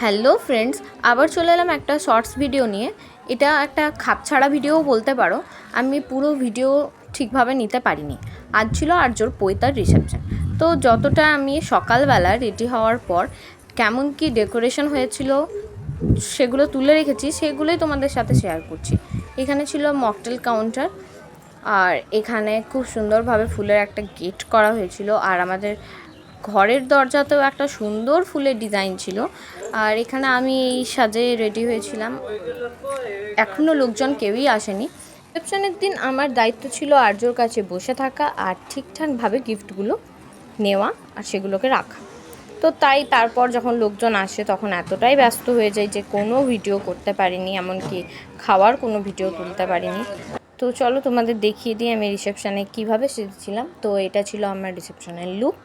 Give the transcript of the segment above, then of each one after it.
Hello friends, আবার চলে এলাম একটা শর্টস ভিডিও নিয়ে। এটা একটা খাপছাড়া ভিডিও বলতে পারো। আমি পুরো ভিডিও ঠিকভাবে নিতে পারিনি। আজ ছিল আর্যর পৈতার রিসেপশন। তো যতটা আমি সকালবেলা রেডি হওয়ার পর কেমন কি ডেকোরেশন হয়েছিল সেগুলো তুলে রেখেছি, সেগুলোই তোমাদের সাথে শেয়ার করছি। এখানে ছিল মকটেল কাউন্টার, আর এখানে খুব সুন্দরভাবে ফুলের একটা গেট করা হয়েছিল, আর আমাদের ঘরের দরজাতেও একটা সুন্দর ফুলের ডিজাইন ছিল। আর এখানে আমি এই সাজে রেডি হয়েছিলাম। এখনও লোকজন কেউই আসেনি। রিসেপশনের দিন আমার দায়িত্ব ছিল আর্যর কাছে বসে থাকা আর ঠিকঠাকভাবে গিফটগুলো নেওয়া আর সেগুলোকে রাখা। তো তাই তারপর যখন লোকজন আসে তখন এতটাই ব্যস্ত হয়ে যায় যে কোনো ভিডিও করতে পারিনি, এমনকি খাওয়ার কোনো ভিডিও তুলতে পারিনি। তো চলো তোমাদের দেখিয়ে দিই আমি রিসেপশানে কীভাবে সেজেছিলাম। তো এটা ছিল আমার রিসেপশনের লুক।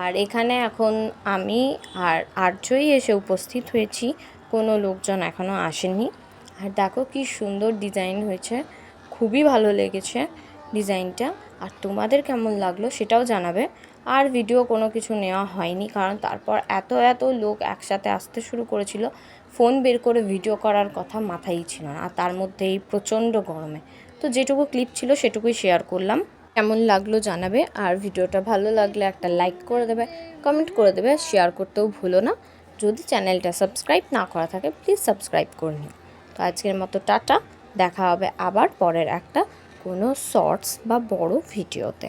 আর এখানে এখন আমি আর আর্যই এসে উপস্থিত হয়েছি, কোনো লোকজন এখনও আসেনি। আর দেখো কি সুন্দর ডিজাইন হয়েছে, খুবই ভালো লেগেছে ডিজাইনটা। আর তোমাদের কেমন লাগলো সেটাও জানাবে। আর ভিডিও কোনো কিছু নেওয়া হয়নি, কারণ তারপর এত লোক একসাথে আসতে শুরু করেছিল, ফোন বের করে ভিডিও করার কথা মাথায় ছিল না। আর তার মধ্যে এই প্রচণ্ড গরমে তো যেটুকু ক্লিপ ছিল সেটুকুই শেয়ার করলাম। কেমন লাগলো জানাবে। আর ভিডিওটা ভালো লাগলে একটা লাইক করে দেবে, কমেন্ট করে দেবে, শেয়ার করতেও ভুলো না। যদি চ্যানেলটা সাবস্ক্রাইব না করা থাকে প্লিজ সাবস্ক্রাইব করে নিও। তো আজকের মতো টাটা, দেখা হবে আবার পরের একটা কোনো শর্টস বা বড় ভিডিওতে।